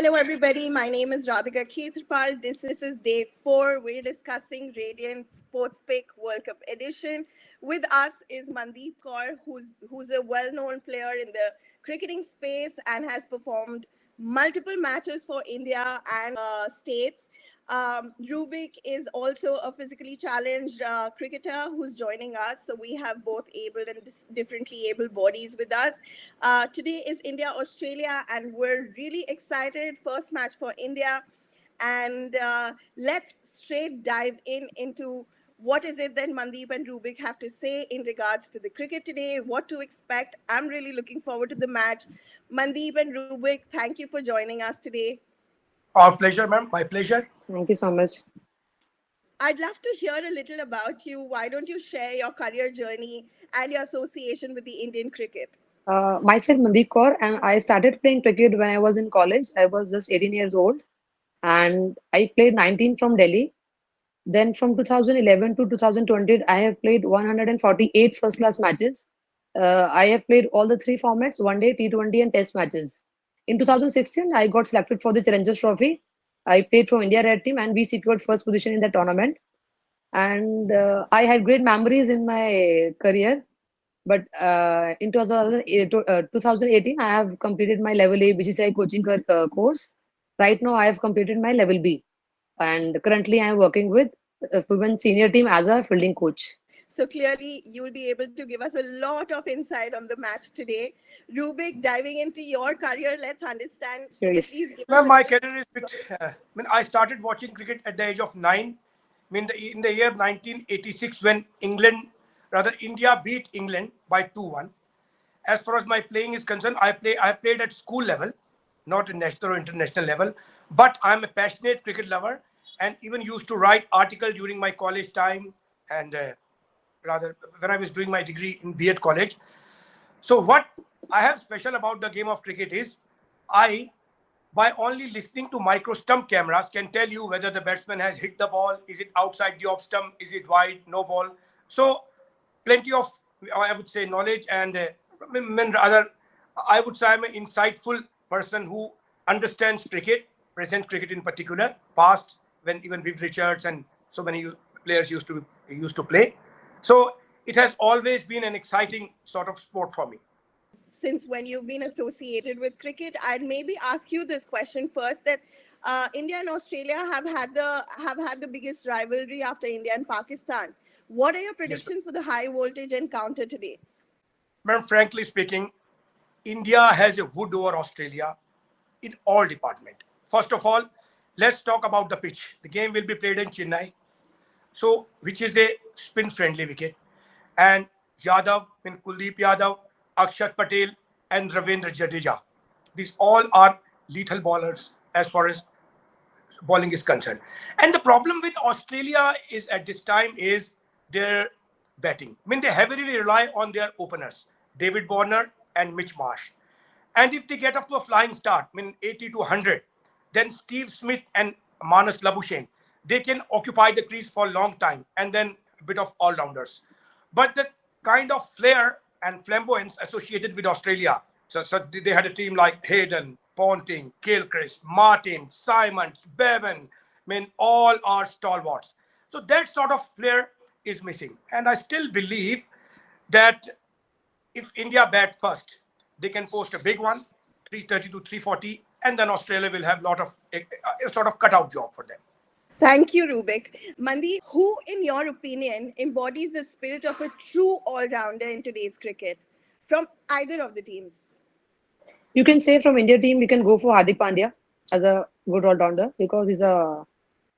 Hello, everybody. My name is Raadhika Khetarpal. This is day 4. We're discussing Radiant Sports Pick World Cup edition. With us is Mandeep Kaur, who's a well-known player in the cricketing space and has performed multiple matches for India and states. Rubik is also a physically challenged cricketer who's joining us. So we have both able and differently able bodies with us. Today is India Australia, and we're really excited. First match for India, and let's straight dive into what is it that Mandeep and Rubik have to say in regards to the cricket today, what to expect. I'm really looking forward to the match. Mandeep and Rubik, thank you for joining us today. Our pleasure, ma'am. My pleasure. Thank you so much. I'd love to hear a little about you. Why don't you share your career journey and your association with the Indian cricket? Myself, Mandeep Kaur, and I started playing cricket when I was in college. I was just 18 years old, and I played 19 from Delhi. Then from 2011 to 2020, I have played 148 first-class matches. I have played all the three formats: one day, T20, and Test matches. In 2016, I got selected for the Challengers Trophy. I played for India Red Team, and we secured first position in the tournament. And I had great memories in my career. But in 2018, I have completed my level A BCCI coaching course. Right now, I have completed my level B, and currently, I am working with women senior team as a fielding coach. So clearly, you'll be able to give us a lot of insight on the match today. Rubik, diving into your career, let's understand. So Can you yes, please give us Ma'am, a my career is with. I started watching cricket at the age of 9. In the year 1986, when India beat England by 2-1. As far as my playing is concerned, I played at school level, not at national or international level. But I'm a passionate cricket lover, and even used to write articles during my college time, and rather when I was doing my degree in B.Ed college. So what I have special about the game of cricket is I, by only listening to micro stump cameras, can tell you whether the batsman has hit the ball, is it outside the off stump, is it wide, no ball. So plenty of, I would say, knowledge, and rather, I would say I'm an insightful person who understands cricket, present cricket in particular, past when even Viv Richards and so many players used to play. So it has always been an exciting sort of sport for me. since when you've been associated with cricket, I'd maybe ask you this question first: that India and Australia have had the biggest rivalry after India and Pakistan. What are your Yes, predictions for the high voltage encounter today? ma'am, frankly speaking, India has a wood over Australia in all department. First of all, let's talk about the pitch. The game will be played in Chennai, so which is a spin-friendly wicket. And Kuldeep Yadav, Akshat Patel, and Ravindra Jadeja. These all are lethal bowlers as far as bowling is concerned. And the problem with Australia is at this time is their batting. I mean, they heavily rely on their openers, David Warner and Mitch Marsh. And if they get off to a flying start, I mean 80 to 100, then Steve Smith and Manas Labuschagne, they can occupy the crease for a long time, and then a bit of all-rounders. But the kind of flair and flamboyance associated with Australia, so they had a team like Hayden, Ponting, Gilchrist, Martin, Simons, Bevan, I mean, all are stalwarts. So that sort of flair is missing. And I still believe that if India bat first, they can post a big one, 330 to 340, and then Australia will have a lot of a sort of cutout job for them. Thank you, Rubik. Mandi, who, in your opinion, embodies the spirit of a true all-rounder in today's cricket from either of the teams? you can say from India team, we can go for Hardik Pandya as a good all-rounder because he's a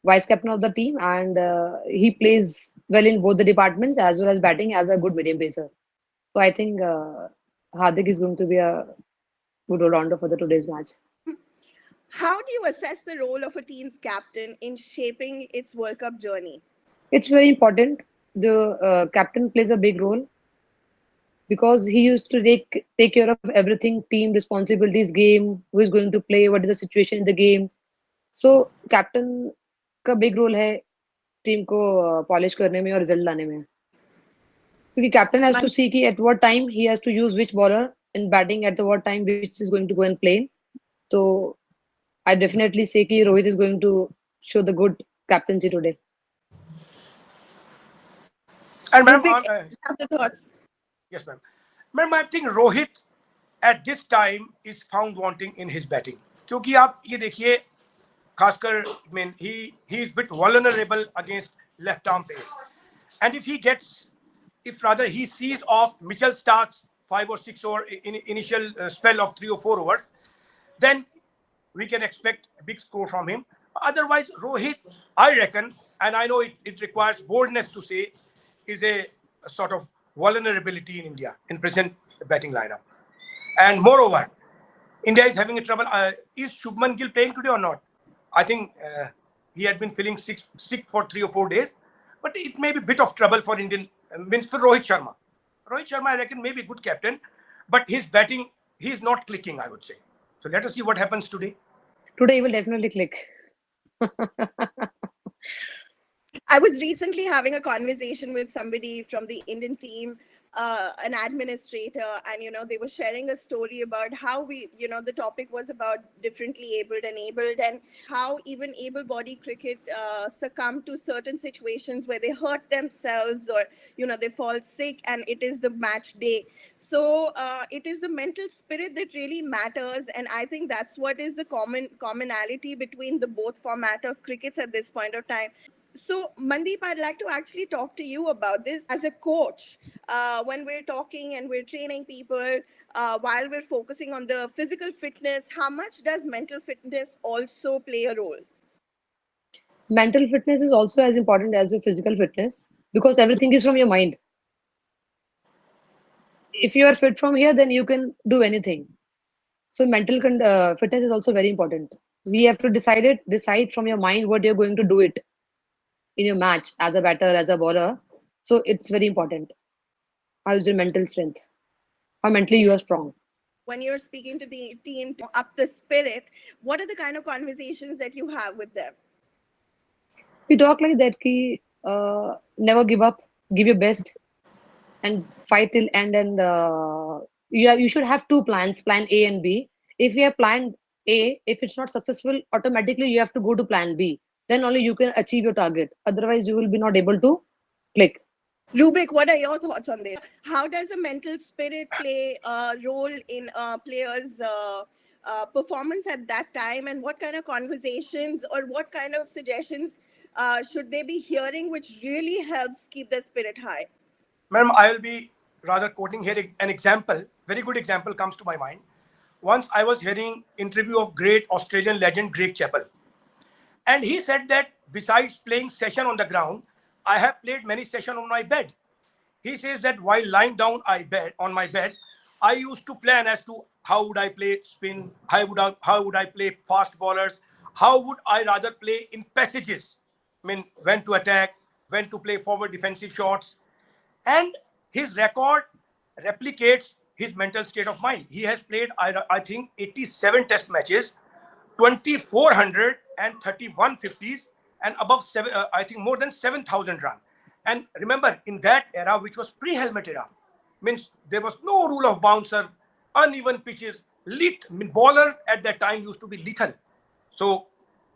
vice captain of the team, and he plays well in both the departments as well as batting as a good medium pacer. So I think Hardik is going to be a good all-rounder for the today's match. How do you assess the role of a team's captain in shaping its World Cup journey? It's very important. The captain plays a big role because he used to take care of everything, team responsibilities, game, who is going to play, what is the situation in the game. So captain का big role है team को polish करने में और result लाने में, क्योंकि captain has to see कि at what time he has to use which bowler in batting, at the what time which is going to go and play. So I definitely say कि Rohit is going to show the good captaincy today. And madam, Rubik, after thoughts. yes, ma'am. Ma'am, I think Rohit at this time is found wanting in his batting. क्योंकि आप ये देखिए, खासकर he is bit vulnerable against left arm pace, and if rather he sees off Mitchell Stark's 5 or 6 over initial spell of 3 or 4 overs, then we can expect a big score from him. Otherwise, Rohit, I reckon, and I know it requires boldness to say, is a sort of vulnerability in India in present batting lineup. And moreover, India is having a trouble. Is Shubman Gill playing today or not? I think he had been feeling sick for 3 or 4 days, but it may be a bit of trouble for Indian. Means for Rohit Sharma. Rohit Sharma, I reckon, may be a good captain, but his batting, he's not clicking, I would say. So let us see what happens today. Today he will definitely click. I was recently having a conversation with somebody from the Indian team, an administrator, and they were sharing a story about how the topic was about differently abled and abled, and how even able-bodied cricket succumb to certain situations where they hurt themselves, or they fall sick, and it is the match day. So it is the mental spirit that really matters, and I think that's what is the commonality between the both format of crickets at this point of time. So, Mandeep, I'd like to actually talk to you about this as a coach. When we're talking and we're training people, while we're focusing on the physical fitness, how much does mental fitness also play a role? Mental fitness is also as important as your physical fitness because everything is from your mind. If you are fit from here, then you can do anything. So fitness is also very important. We have to decide from your mind what you're going to do it in your match as a batter, as a bowler. So it's very important. How is your mental strength? How mentally you are strong. When you're speaking to the team to up the spirit, what are the kind of conversations that you have with them? We talk like that ki never give up, give your best and fight till end and you should have two plans, plan A and B. If you have plan A, if it's not successful, automatically you have to go to plan B. Then only you can achieve your target. Otherwise, you will be not able to click. Rubik, what are your thoughts on this? How does the mental spirit play a role in a player's performance at that time, and what kind of conversations or what kind of suggestions should they be hearing, which really helps keep the spirit high? Madam, I will be rather quoting here an example. Very good example comes to my mind. Once I was hearing interview of great Australian legend Greg Chappell, and he said that besides playing session on the ground, I have played many sessions on my bed. He says that while lying down on my bed, I used to plan as to how would I play spin, how would I play fast bowlers, how would I rather play in passages. I mean, when to attack, when to play forward defensive shots, and his record replicates his mental state of mind. He has played, I think, 87 test matches, 2,431 50s, and above I think more than 7,000 runs. And remember, in that era, which was pre-helmet era, means there was no rule of bouncer, uneven pitches, bowler at that time used to be lethal. So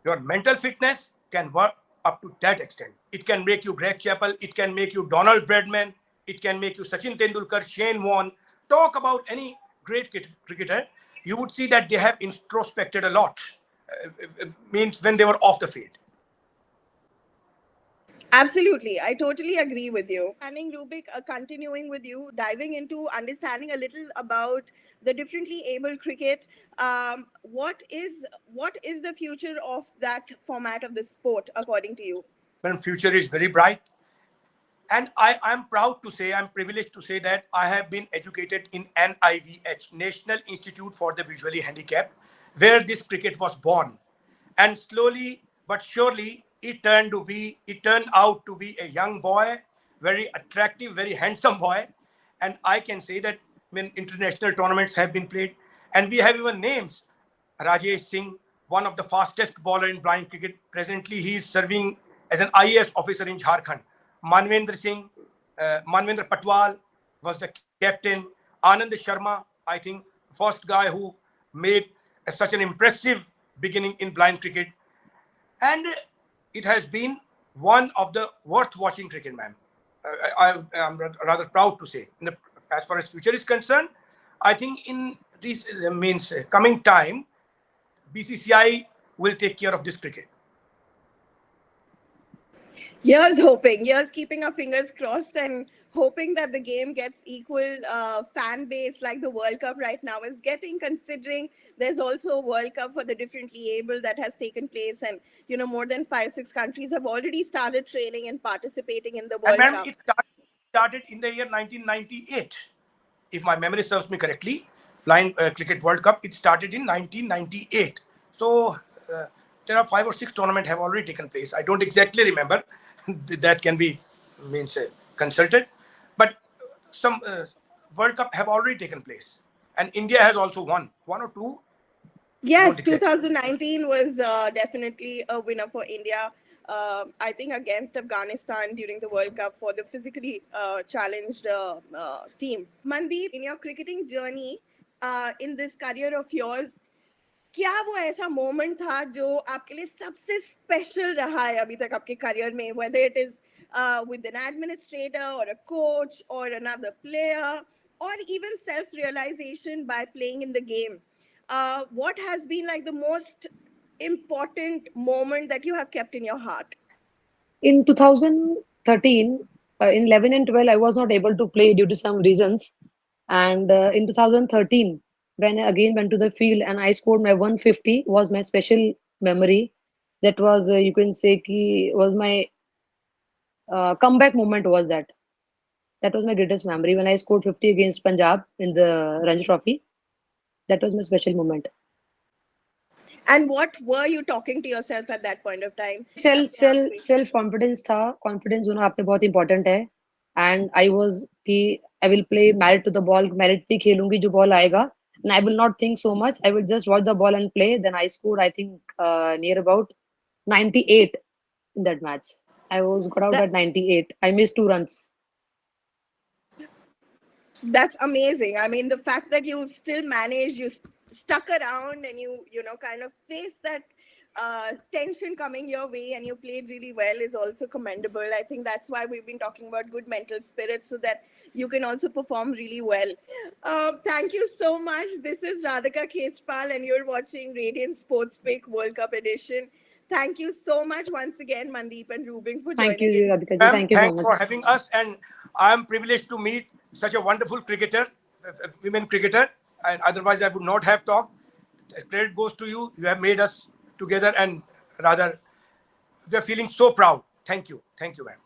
your mental fitness can work up to that extent. It can make you Greg Chappell, it can make you Donald Bradman, it can make you Sachin Tendulkar, Shane Warne. Talk about any great cricketer, you would see that they have introspected a lot. Means when they were off the field. Absolutely. I totally agree with you. Planning Rubik, continuing with you, diving into understanding a little about the differently able cricket. What is the future of that format of the sport, according to you? Well, future is very bright. And I'm proud to say, I'm privileged to say that I have been educated in NIVH, National Institute for the Visually Handicapped, where this cricket was born. And slowly but surely, it turned out to be a young boy, very attractive, very handsome boy. And I can say that when international tournaments have been played, and we have even names. Rajesh Singh, one of the fastest bowler in blind cricket. Presently, he is serving as an IAS officer in Jharkhand. Manvendra Patwal was the captain. Anand Sharma, I think, first guy who made such an impressive beginning in blind cricket, and it has been one of the worth watching cricket, ma'am. I am rather proud to say. As far as future is concerned, I think in this means coming time, BCCI will take care of this cricket. Here's hoping. Here's keeping our fingers crossed and hoping that the game gets equal fan base like the World Cup right now is getting, considering there's also a World Cup for the differently able that has taken place. And, more than 5-6 countries have already started training and participating in the And World madam, Cup. it started in the year 1998. If my memory serves me correctly, Blind Cricket World Cup, it started in 1998. So there are 5 or 6 tournaments have already taken place. I don't exactly remember. That can be consulted. But some World Cup have already taken place. And India has also won. 1 or 2. Yes, 2019 was definitely a winner for India. I think against Afghanistan during the World Cup for the physically challenged team. Mandeep, in your cricketing journey, in this career of yours, क्या वो ऐसा moment था जो आपके लिए सबसे special रहा है अभी तक आपके करियर में, whether it is with an administrator or a coach or another player or even self realization by playing in the game? What has been like the most important moment that you have kept in your heart? In 2013, in 11 and 12, I was not able to play due to some reasons. And in 2013, when I again went to the field and I scored my 150, was my special memory. That was, you can say, was my comeback moment. Was that? That was my greatest memory when I scored 50 against Punjab in the Ranji Trophy. That was my special moment. And what were you talking to yourself at that point of time? Self confidence था. Confidence होना आपने बहुत important है. And I was कि I will play merit to the ball. Merit पे खेलूंगी जो ball आएगा. And I will not think so much. I will just watch the ball and play. Then I scored I think near about 98 in that match. I was got out at 98. I missed 2 runs. That's amazing. I mean, the fact that you still managed, you stuck around and you kind of faced that tension coming your way and you played really well is also commendable. I think that's why we've been talking about good mental spirit so that you can also perform really well. Thank you so much. This is Raadhika Khetarpal and you're watching Radiant Sports Pick World Cup edition. Thank you so much once again, Mandeep and Rubik, for joining. Thank you, Radhika. Thank you so Thanks much for having us, and I am privileged to meet such a wonderful cricketer, women cricketer, and otherwise I would not have talked. Credit goes to you. You have made us together, and rather, we are feeling so proud. Thank you, ma'am.